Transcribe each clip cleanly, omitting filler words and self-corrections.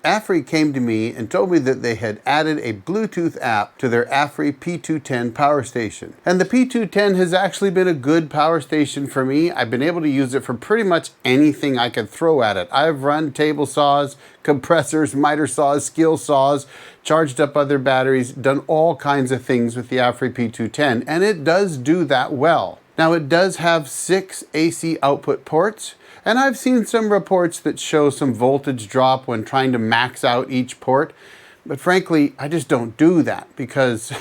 Aferiy came to me and told me that they had added a Bluetooth app to their Aferiy P210 power station. And the P210 has actually been a good power station for me. I've been able to use it for pretty much anything I could throw at it. I've run table saws, compressors, miter saws, skill saws, charged up other batteries, done all kinds of things with the Aferiy P210, and it does do that well. Now it does have 6 AC output ports, and I've seen some reports that show some voltage drop when trying to max out each port. But frankly, I just don't do that because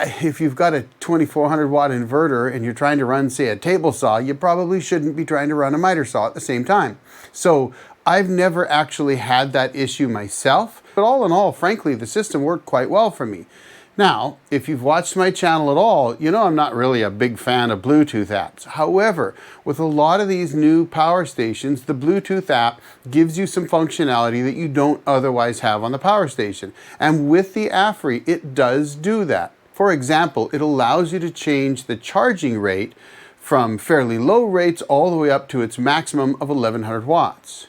if you've got a 2400 watt inverter and you're trying to run, say, a table saw, you probably shouldn't be trying to run a miter saw at the same time. So I've never actually had that issue myself, but all in all, frankly, the system worked quite well for me. Now, if you've watched my channel at all, you know I'm not really a big fan of Bluetooth apps. However, with a lot of these new power stations, the Bluetooth app gives you some functionality that you don't otherwise have on the power station. And with the Aferiy, it does do that. For example, it allows you to change the charging rate from fairly low rates all the way up to its maximum of 1100 watts.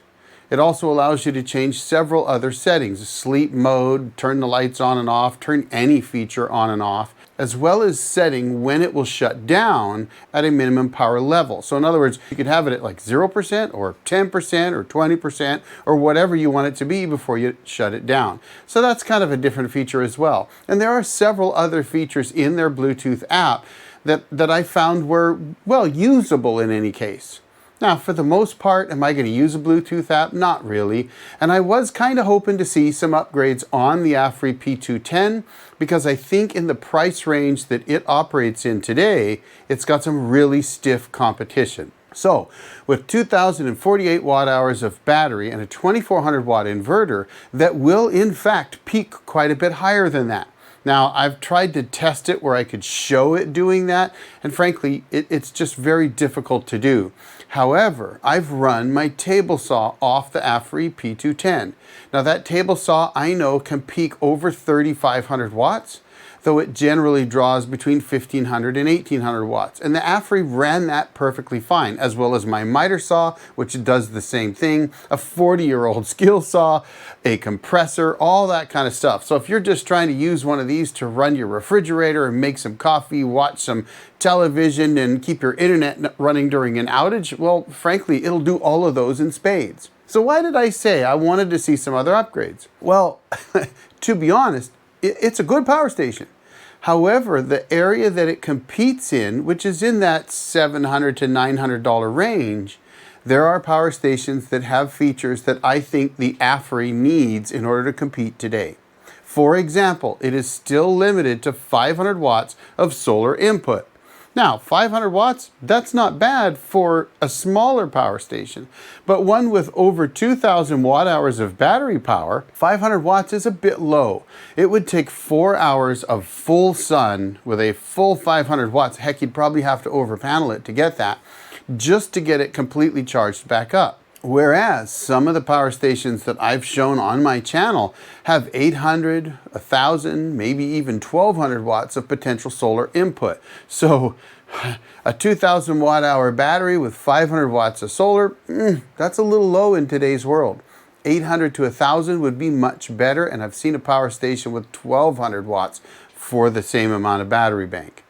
It also allows you to change several other settings: sleep mode, turn the lights on and off, turn any feature on and off, as well as setting when it will shut down at a minimum power level. So in other words, you could have it at like 0% or 10% or 20% or whatever you want it to be before you shut it down. So that's kind of a different feature as well. And there are several other features in their Bluetooth app that I found were, well, usable in any case. Now, for the most part, am I going to use a Bluetooth app? Not really. And I was kind of hoping to see some upgrades on the Aferiy P210 because I think in the price range that it operates in today, it's got some really stiff competition. So, with 2048 watt hours of battery and a 2400 watt inverter that will in fact peak quite a bit higher than that. Now, I've tried to test it where I could show it doing that, and frankly, it's just very difficult to do. However, I've run my table saw off the Aferiy P210. Now, that table saw I know can peak over 3500 watts, though it generally draws between 1500 and 1800 watts. And the Aferiy ran that perfectly fine, as well as my miter saw, which does the same thing, a 40-year-old skill saw, a compressor, all that kind of stuff. So if you're just trying to use one of these to run your refrigerator and make some coffee, watch some television, and keep your internet running during an outage, well, frankly, it'll do all of those in spades. So why did I say I wanted to see some other upgrades? Well, to be honest, it's a good power station. However, the area that it competes in, which is in that $700 to $900 range, there are power stations that have features that I think the Aferiy needs in order to compete today. For example, it is still limited to 500 watts of solar input. Now, 500 watts, that's not bad for a smaller power station, but one with over 2,000 watt hours of battery power, 500 watts is a bit low. It would take 4 hours of full sun with a full 500 watts. Heck, you'd probably have to overpanel it to get that, just to get it completely charged back up. Whereas some of the power stations that I've shown on my channel have 800, 1,000, maybe even 1,200 watts of potential solar input. So a 2,000 watt hour battery with 500 watts of solar, that's a little low in today's world. 800 to 1,000 would be much better, and I've seen a power station with 1,200 watts for the same amount of battery bank.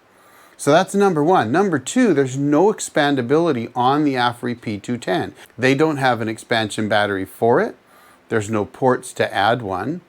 So that's number one. Number two, there's no expandability on the Aferiy P210. They don't have an expansion battery for it. There's no ports to add one.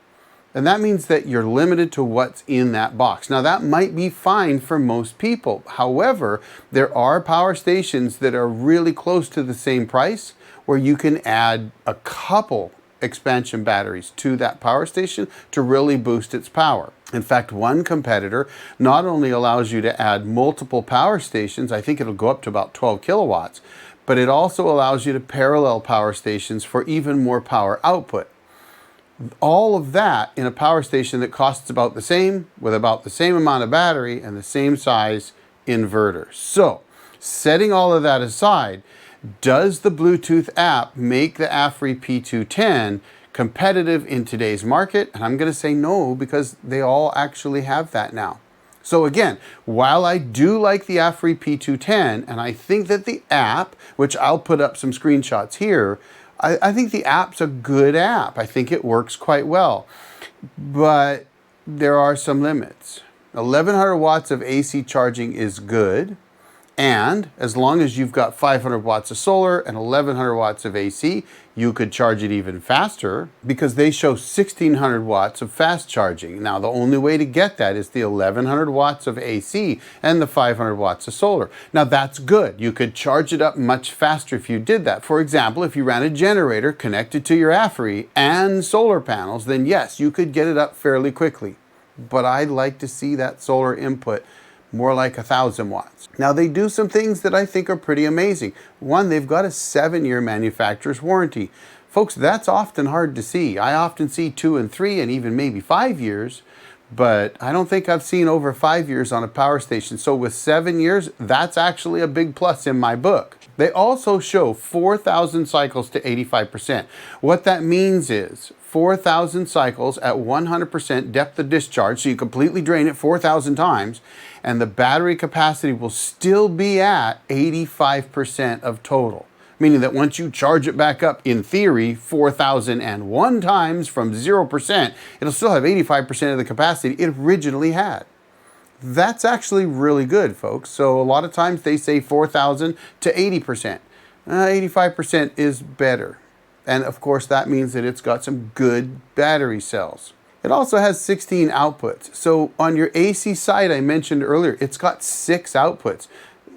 And that means that you're limited to what's in that box. Now, that might be fine for most people. However, there are power stations that are really close to the same price where you can add a couple expansion batteries to that power station to really boost its power. In fact, one competitor not only allows you to add multiple power stations, I think it'll go up to about 12 kilowatts, but it also allows you to parallel power stations for even more power output. All of that in a power station that costs about the same, with about the same amount of battery and the same size inverter. So, setting all of that aside, does the Bluetooth app make the Aferiy P210 competitive in today's market? And I'm going to say no, because they all actually have that now. So again, while I do like the Aferiy P210, and I think that the app, which I'll put up some screenshots here, I think the app's a good app. I think it works quite well, but there are some limits. 1100 watts of AC charging is good, and as long as you've got 500 watts of solar and 1100 watts of AC, you could charge it even faster because they show 1600 watts of fast charging. Now, the only way to get that is the 1100 watts of AC and the 500 watts of solar. Now, that's good. You could charge it up much faster if you did that. For example, if you ran a generator connected to your Aferiy and solar panels, then yes, you could get it up fairly quickly. But I'd like to see that solar input more like 1000 watts. Now, they do some things that I think are pretty amazing. One, they've got a 7-year manufacturer's warranty. Folks, that's often hard to see. I often see 2 and 3 and even maybe 5 years, but I don't think I've seen over 5 years on a power station. So with 7 years, that's actually a big plus in my book. They also show 4,000 cycles to 85%. What that means is 4,000 cycles at 100% depth of discharge, so you completely drain it 4,000 times, and the battery capacity will still be at 85% of total. Meaning that once you charge it back up, in theory, 4,001 times from 0%, it'll still have 85% of the capacity it originally had. That's actually really good, folks. So a lot of times they say 4,000 to 80%. 85% is better. And of course, that means that it's got some good battery cells. It also has 16 outputs. So on your AC side, I mentioned earlier, it's got 6 outputs.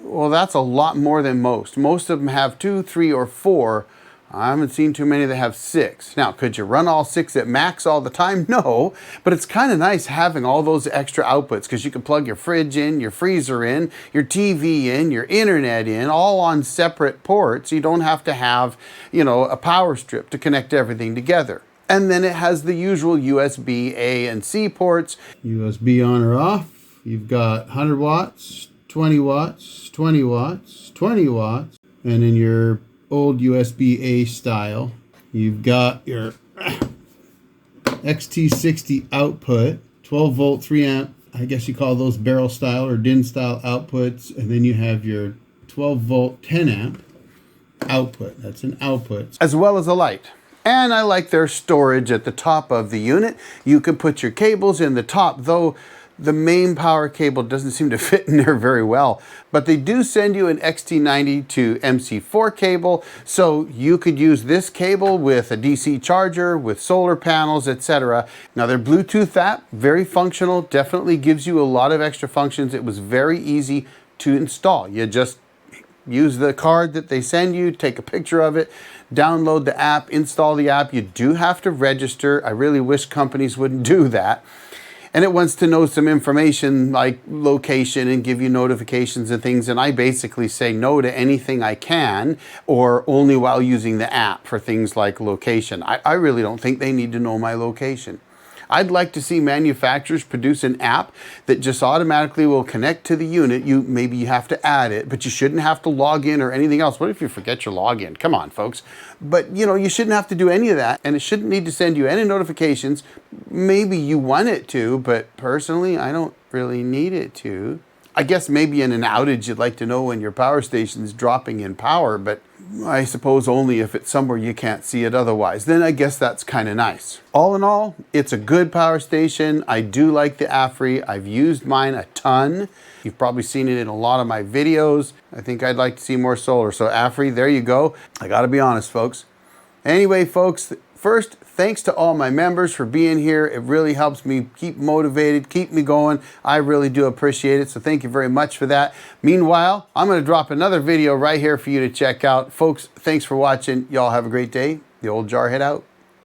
Well, that's a lot more than most. Most of them have 2, 3, or 4. I haven't seen too many that have 6. Now, could you run all 6 at max all the time? No, but it's kind of nice having all those extra outputs because you can plug your fridge in, your freezer in, your TV in, your internet in, all on separate ports. You don't have to have, a power strip to connect everything together. And then it has the usual USB A and C ports. USB on or off. You've got 100 watts, 20 watts, 20 watts, 20 watts, and in your old USB-A style, you've got your XT60 output, 12 volt, 3 amp, I guess you call those barrel style or DIN style outputs, and then you have your 12 volt, 10 amp output. That's an output. As well as a light. And I like their storage at the top of the unit. You can put your cables in the top, though the main power cable doesn't seem to fit in there very well, but they do send you an XT90 to MC4 cable, so you could use this cable with a DC charger, with solar panels, etc. Now their Bluetooth app, very functional, definitely gives you a lot of extra functions. It was very easy to install. You just use the card that they send you, take a picture of it, download the app, install the app. You do have to register. I really wish companies wouldn't do that. And it wants to know some information like location and give you notifications and things. And I basically say no to anything I can, or only while using the app for things like location. I really don't think they need to know my location. I'd like to see manufacturers produce an app that just automatically will connect to the unit. Maybe you have to add it, but you shouldn't have to log in or anything else. What if you forget your login? Come on, folks. But you shouldn't have to do any of that, and it shouldn't need to send you any notifications. Maybe you want it to, but personally, I don't really need it to. I guess maybe in an outage, you'd like to know when your power station's dropping in power, but I suppose only if it's somewhere you can't see it otherwise. Then I guess that's kind of nice. All in all, it's a good power station. I do like the Aferiy. I've used mine a ton. You've probably seen it in a lot of my videos. I think I'd like to see more solar. So Aferiy, there you go. I gotta be honest, folks. Anyway, folks, first, thanks to all my members for being here. It really helps me keep motivated, keep me going. I really do appreciate it, so thank you very much for that. Meanwhile, I'm going to drop another video right here for you to check out. Folks, thanks for watching. Y'all have a great day. The old Jarhead out.